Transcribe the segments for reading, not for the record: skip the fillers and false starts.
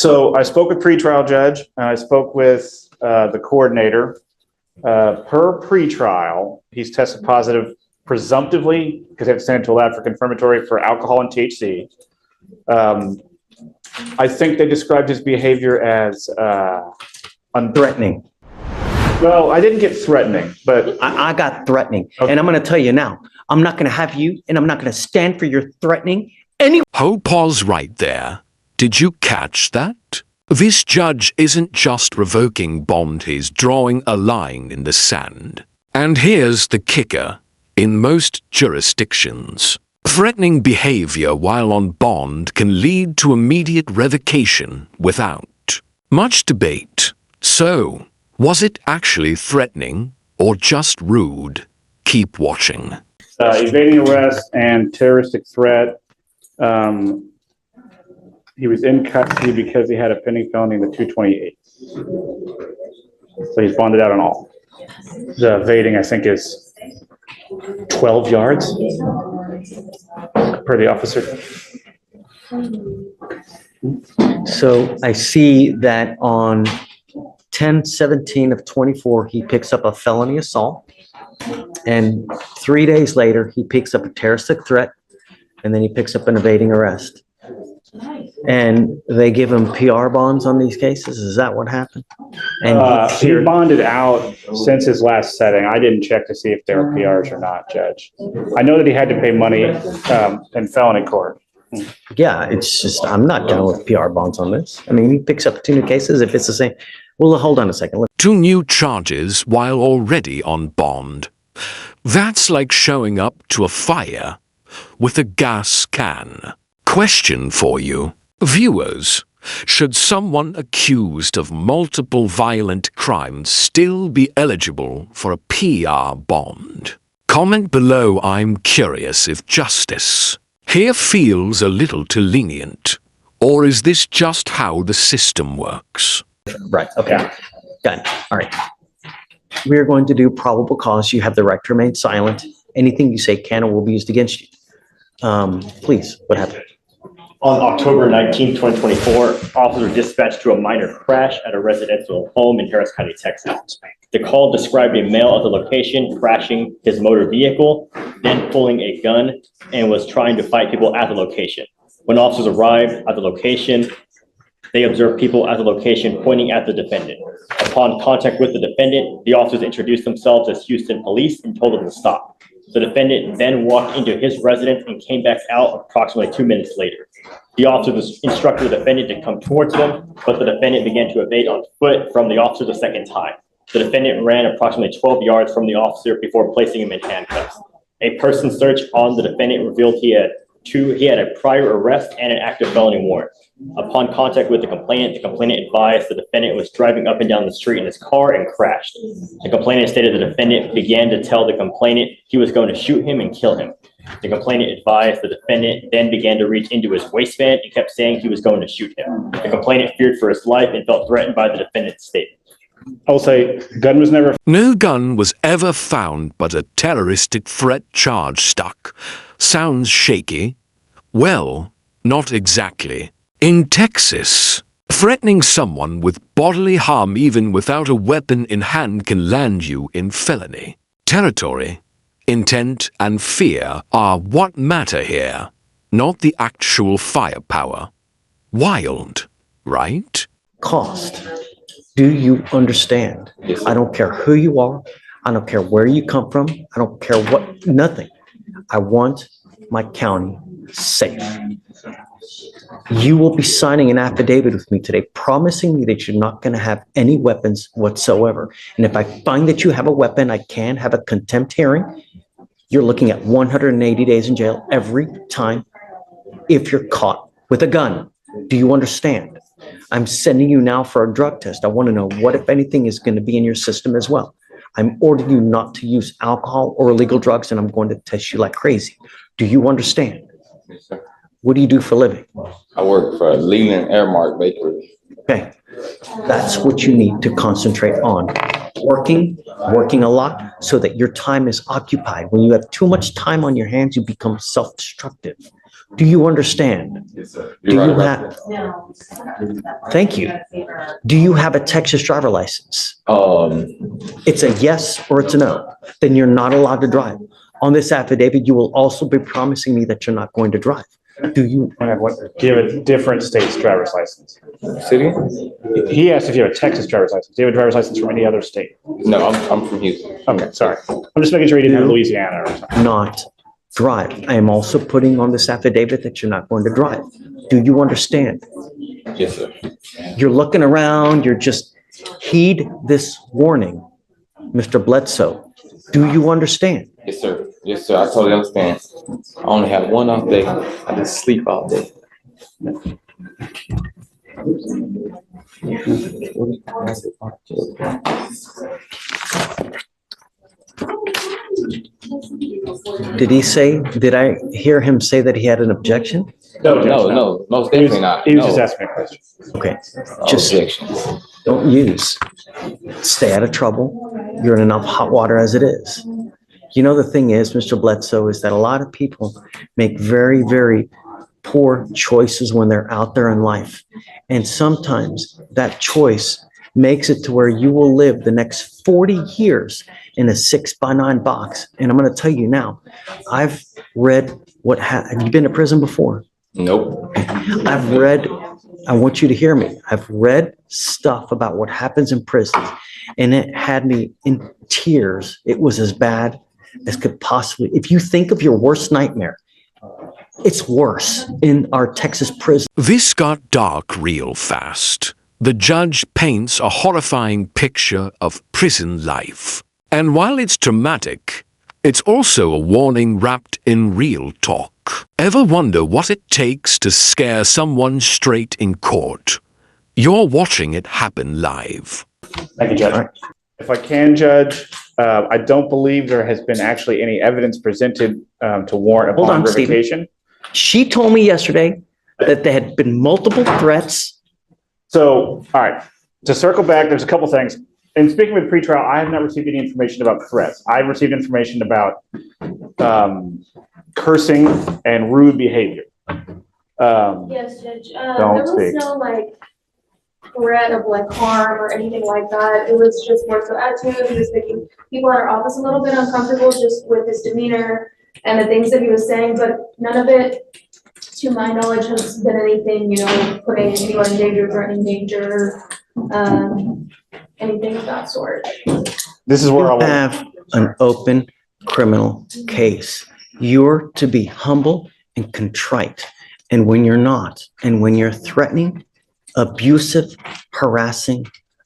So I spoke with pretrial judge and I spoke with the coordinator. Per pretrial, he's tested positive presumptively because they have to send it to a lab for confirmatory for alcohol and THC. I think they described his behavior as Threatening. well, I didn't get threatening, but I got threatening. Okay. And I'm going to tell you now, I'm not going to have you, and I'm not going to stand for your threatening. Hold pause right there. Did you catch that? This judge isn't just revoking bond, he's drawing a line in the sand. And here's the kicker. In most jurisdictions, threatening behavior while on bond can lead to immediate revocation without much debate. So, was it actually threatening or just rude? Keep watching. evading arrest and terroristic threat. He was in custody because he had a pending felony in the 228. So he's bonded out on all. The evading, I think, is 12 yards per the officer. So I see that on 10/17 of 24, he picks up a felony assault. And 3 days later, he picks up a terroristic threat. And then he picks up an evading arrest. And they give him PR bonds on these cases. Is that what happened? And He bonded out since his last setting. I didn't check to see if there were PRs or not, Judge. I know that he had to pay money in felony court. yeah, it's just, I'm not dealing with PR bonds on this. I mean, he picks up 2 new cases if it's the same. Well, hold on a second. 2 new charges while already on bond. That's like showing up to a fire with a gas can. Question for you, viewers. Should someone accused of multiple violent crimes still be eligible for a PR bond? Comment below. I'm curious if justice here feels a little too lenient, or is this just how the system works? Right, okay. Got it. All right. We're going to do probable cause. You have the right to remain silent. Anything you say can or will be used against you. Please, what happened? On October 19, 2024, officers were dispatched to a minor crash at a residential home in Harris County, Texas. The call described a male at the location crashing his motor vehicle, then pulling a gun, and was trying to fight people at the location. When officers arrived at the location, they observed people at the location pointing at the defendant. Upon contact with the defendant, the officers introduced themselves as Houston Police and told them to stop. The defendant then walked into his residence and came back out approximately 2 minutes later. The officers instructed the defendant to come towards them, but the defendant began to evade on foot from the officer the second time. The defendant ran approximately 12 yards from the officer before placing him in handcuffs. A person search on the defendant revealed he had a prior arrest and an active felony warrant. Upon contact with the complainant advised the defendant was driving up and down the street in his car and crashed. The complainant stated the defendant began to tell the complainant he was going to shoot him and kill him. The complainant advised the defendant then began to reach into his waistband and kept saying he was going to shoot him. The complainant feared for his life and felt threatened by the defendant's statement. I'll say gun was never. No gun was ever found, but a terroristic threat charge stuck. Sounds shaky. Well, not exactly. In Texas, threatening someone with bodily harm even without a weapon in hand can land you in felony territory. Intent and fear are what matter here, not the actual firepower. Wild, right? Cost. Do you understand? Yes, I don't care who you are. I don't care where you come from. I don't care what, nothing. I want my county safe. You will be signing an affidavit with me today, promising me that you're not going to have any weapons whatsoever. And if I find that you have a weapon, I can have a contempt hearing. You're looking at 180 days in jail every time if you're caught with a gun. Do you understand? I'm sending you now for a drug test. I want to know what, if anything, is going to be in your system as well. I'm ordering you not to use alcohol or illegal drugs, and I'm going to test you like crazy. Do you understand? Yes, sir. What do you do for a living? I work for Leland Airmark Bakery. Okay, that's what you need to concentrate on. Working a lot so that your time is occupied. When you have too much time on your hands, you become self-destructive. Do you understand? Yes, sir. Do You're you right about have, thank you. Do you have a Texas driver license? that. It's a yes or it's a no. Then you're not allowed to drive. On this affidavit, you will also be promising me that you're not going to drive. Do you? Do you have a different state's driver's license? City? He asked if you have a Texas driver's license. Do you have a driver's license from any other state? No, I'm from Houston. Okay, sorry. I'm just making sure you didn't have Louisiana or something. Not drive. I am also putting on this affidavit that you're not going to drive. Do you understand? Yes, sir. You're looking around, you're just, heed this warning, Mr. Bledsoe. Do you understand? Yes, sir. Yes, sir. I totally understand. I only have one off day. I just sleep all day. Did he say, did I hear him say that he had an objection? No, most definitely not. He was just No. asking me a question. Okay, No just objections. don't use. Stay out of trouble. You're in enough hot water as it is. You know, the thing is, Mr. Bledsoe, is that a lot of people make very, very poor choices when they're out there in life. And sometimes that choice makes it to where you will live the next 40 years in a 6x9 box. And I'm going to tell you now, I've read have you been to prison before? Nope. I've read, I want you to hear me. I've read stuff about what happens in prisons, and it had me in tears. It was as bad as could possibly, if you think of your worst nightmare, it's worse in our Texas prison. This got dark real fast. The judge paints a horrifying picture of prison life. And while it's dramatic, it's also a warning wrapped in real talk. Ever wonder what it takes to scare someone straight in court? You're watching it happen live. Thank you, Judge. If I can, Judge, I don't believe there has been actually any evidence presented to warrant a Hold bond on, Stephen. revocation. She told me yesterday that there had been multiple threats. So, all right, to circle back, there's a couple things. In speaking with pretrial, I have not received any information about threats. I've received information about cursing and rude behavior. Yes, Judge. Don't There was speak. no threat of harm or anything like that. It was just more so attitude. He was making people in our office a little bit uncomfortable just with his demeanor and the things that he was saying, but none of it, to my knowledge, has been anything, putting anyone in danger, threatening danger, anything of that sort. This is where You I want. have an open criminal case. You're to be humble and contrite. And when you're not, and when you're threatening, abusive, harassing,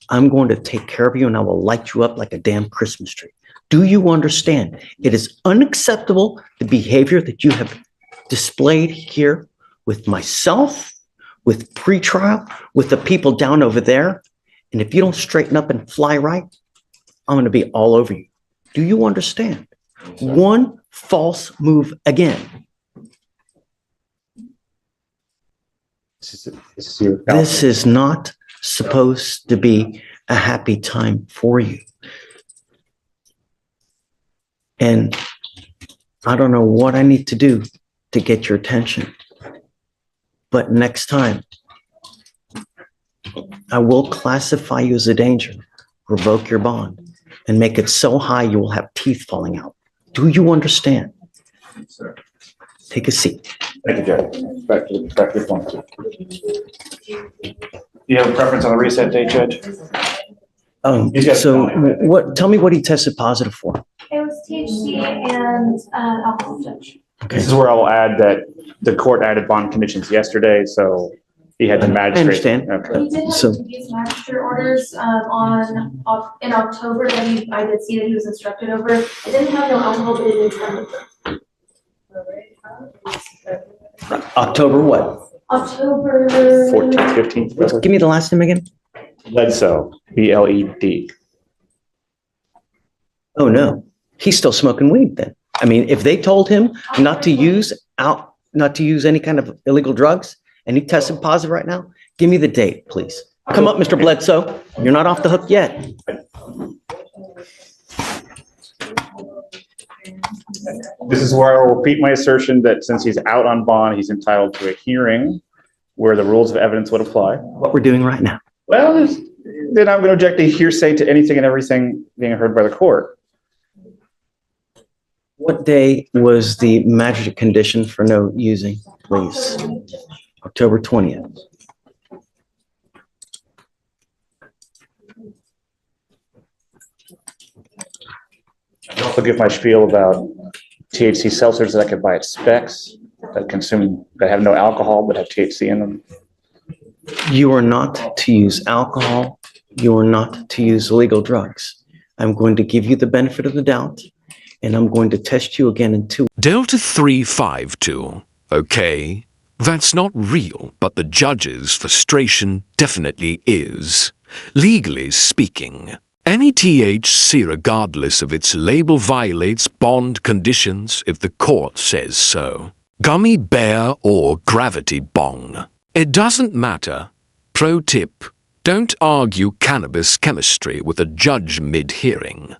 I'm going to take care of you and I will light you up like a damn Christmas tree. Do you understand? It is unacceptable, the behavior that you have displayed here with myself, with pretrial, with the people down over there. And if you don't straighten up and fly right, I'm going to be all over you. Do you understand? One false move again. This is not supposed to be a happy time for you. And I don't know what I need to do to get your attention. But next time, I will classify you as a danger, revoke your bond, and make it so high you will have teeth falling out. Do you understand? Take a seat. Thank you, Judge. Back to the point. You have a preference on the reset date, Judge? He's got- So tell me what he tested positive for. It was THC and alcohol, Judge. Okay. This is where I'll add that the court added bond conditions yesterday, so he had the magistrate. understand. Okay. He did have So- these magistrate orders in October that I did see that he was instructed over. It didn't have no alcohol, but it did have liquor. October what? October 14th, 15th. Give me the last name again. Bledsoe, BLED. Oh, no. He's still smoking weed then. I mean, if they told him not to use any kind of illegal drugs and he tested positive right now, give me the date, please. Come up, Mr. Bledsoe. You're not off the hook yet. This is where I will repeat my assertion that since he's out on bond, he's entitled to a hearing where the rules of evidence would apply. What we're doing right now. Well, then I'm going to object to hearsay to anything and everything being heard by the court. What day was the magistrate condition for no using, please? October 20th. I'll give my spiel about THC seltzers that I could buy at Specs that have no alcohol but have THC in them. You are not to use alcohol. You are not to use illegal drugs. I'm going to give you the benefit of the doubt, and I'm going to test you again in 2 Delta 352. Okay, that's not real, but the judge's frustration definitely is. Legally speaking, any THC, regardless of its label, violates bond conditions if the court says so. Gummy bear or gravity bong. It doesn't matter. Pro tip, don't argue cannabis chemistry with a judge mid-hearing.